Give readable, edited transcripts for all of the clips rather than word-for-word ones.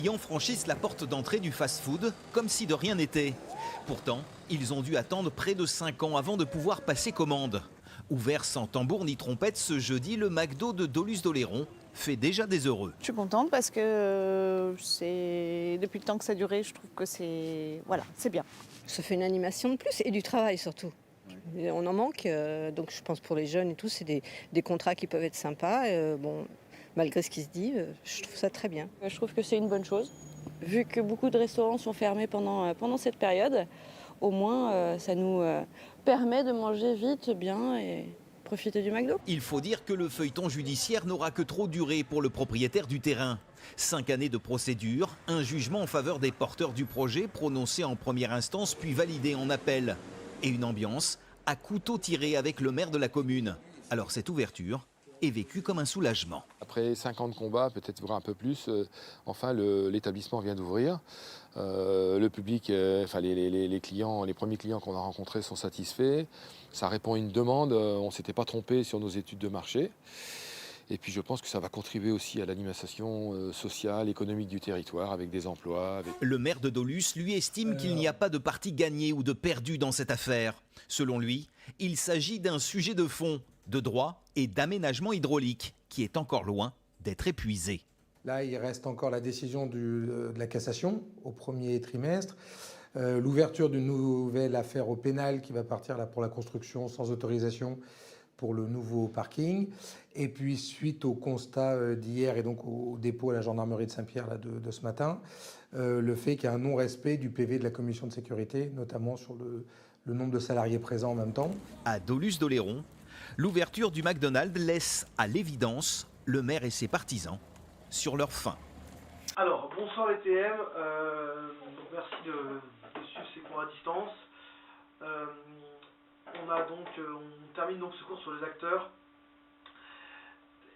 Ils franchissent la porte d'entrée du fast-food comme si de rien n'était. Pourtant, ils ont dû attendre près de 5 ans avant de pouvoir passer commande. Ouvert sans tambour ni trompette ce jeudi, le McDo de Doluce-d'Oléron fait déjà des heureux. Je suis contente parce que c'est depuis le temps que ça a duré, je trouve que c'est bien. Ça fait une animation de plus et du travail surtout. Et on en manque, donc je pense pour les jeunes et tout, c'est des contrats qui peuvent être sympas. Bon, malgré ce qui se dit, je trouve ça très bien. Je trouve que c'est une bonne chose. Vu que beaucoup de restaurants sont fermés pendant cette période, au moins ça nous permet de manger vite, bien et profiter du McDo. Il faut dire que le feuilleton judiciaire n'aura que trop duré pour le propriétaire du terrain. 5 années de procédure, un jugement en faveur des porteurs du projet prononcé en première instance puis validé en appel. Et une ambiance à couteau tiré avec le maire de la commune. Alors cette ouverture est vécue comme un soulagement. Après 5 ans de combat, peut-être un peu plus, enfin l'établissement vient d'ouvrir. Le public, les clients, les premiers clients qu'on a rencontrés sont satisfaits. Ça répond à une demande, on ne s'était pas trompé sur nos études de marché. Et puis je pense que ça va contribuer aussi à l'animation sociale, économique du territoire avec des emplois. Le maire de Doluce, lui, estime qu'il n'y a pas de parti gagné ou de perdu dans cette affaire. Selon lui, il s'agit d'un sujet de fond, de droit et d'aménagement hydraulique qui est encore loin d'être épuisé. Là, il reste encore la décision de la cassation au premier trimestre. L'ouverture d'une nouvelle affaire au pénal qui va partir là, pour la construction sans autorisation pour le nouveau parking. Et puis, suite au constat d'hier et donc au dépôt à la gendarmerie de Saint-Pierre là, de ce matin, le fait qu'il y a un non-respect du PV de la commission de sécurité, notamment sur le nombre de salariés présents en même temps. À Doluce-d'Oléron, l'ouverture du McDonald's laisse à l'évidence le maire et ses partisans sur leur faim. Alors, bonsoir les TM, merci de suivre ces cours à distance. On termine donc ce cours sur les acteurs,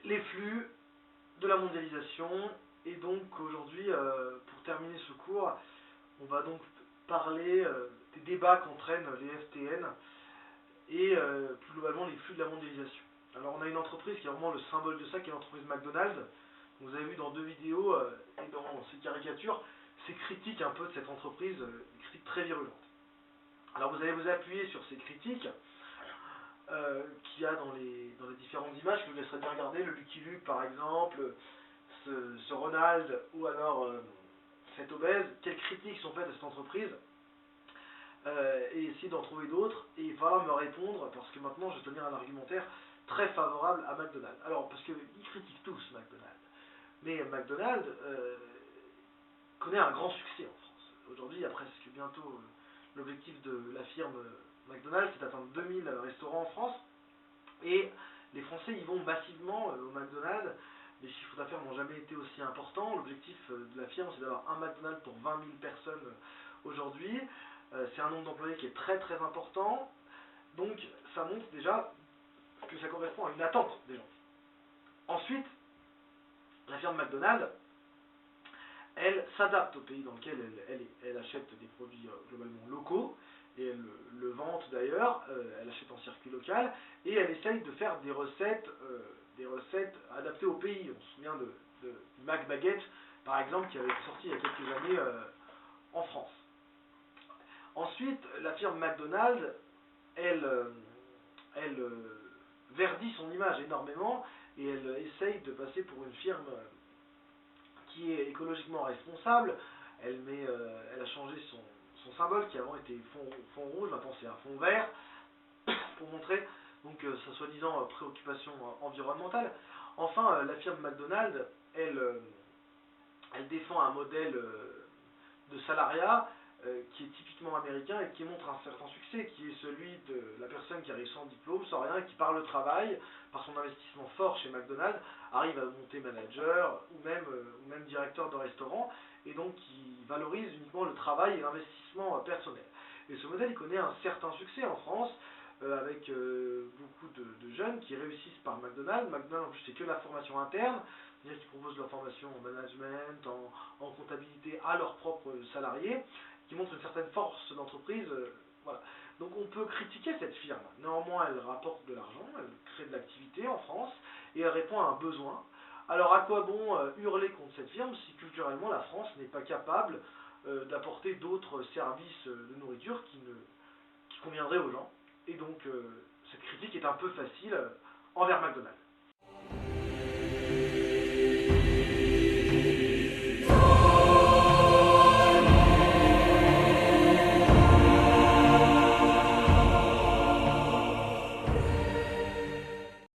les flux de la mondialisation. Et donc aujourd'hui, pour terminer ce cours, on va donc parler des débats qu'entraînent les FTN et plus globalement les flux de la mondialisation. Alors on a une entreprise qui est vraiment le symbole de ça, qui est l'entreprise McDonald's. Vous avez vu dans 2 vidéos et dans ces caricatures, ces critiques un peu de cette entreprise, des critiques très virulentes. Alors vous allez vous appuyer sur ces critiques qu'il y a dans les différentes images que je vous laisserai bien regarder, le Lucky Luke par exemple, ce Ronald ou alors cet obèse. Quelles critiques sont faites à cette entreprise et essayer d'en trouver d'autres, et il va falloir me répondre parce que maintenant je vais tenir un argumentaire très favorable à McDonald's. Alors parce qu'ils critiquent tous McDonald's, mais McDonald's connaît un grand succès en France. Aujourd'hui, il y a presque bientôt l'objectif de la firme McDonald's, c'est d'atteindre 2000 restaurants en France, et les Français y vont massivement au McDonald's. Les chiffres d'affaires n'ont jamais été aussi importants. L'objectif de la firme, c'est d'avoir un McDonald's pour 20 000 personnes aujourd'hui. C'est un nombre d'employés qui est très très important. Donc ça montre déjà que ça correspond à une attente des gens. Ensuite, la firme McDonald's, elle s'adapte au pays dans lequel elle achète des produits globalement locaux, et elle le vante d'ailleurs, elle achète en circuit local, et elle essaye de faire des recettes adaptées au pays. On se souvient du McBaguette, par exemple, qui avait été sorti il y a quelques années en France. Ensuite, la firme McDonald's, elle verdit son image énormément, et elle essaye de passer pour une firme qui est écologiquement responsable. Elle a changé son symbole qui avant était fond rouge, maintenant c'est un fond vert, pour montrer donc sa soi-disant préoccupation environnementale. Enfin, la firme McDonald's, elle défend un modèle de salariat qui est typiquement américain et qui montre un certain succès, qui est celui de la personne qui arrive sans diplôme, sans rien, qui par le travail, par son investissement fort chez McDonald's, arrive à monter manager ou même directeur de restaurant, et donc qui valorise uniquement le travail et l'investissement personnel. Et ce modèle, il connaît un certain succès en France, avec beaucoup de jeunes qui réussissent par McDonald's. McDonald's, en plus, c'est que la formation interne, c'est-à-dire qu'ils proposent leur formation en management, en comptabilité à leurs propres salariés, qui montre une certaine force d'entreprise. Voilà. Donc on peut critiquer cette firme. Néanmoins, elle rapporte de l'argent, elle crée de l'activité en France, et elle répond à un besoin. Alors à quoi bon hurler contre cette firme si culturellement la France n'est pas capable d'apporter d'autres services de nourriture qui conviendraient aux gens. Et donc cette critique est un peu facile envers McDonald's.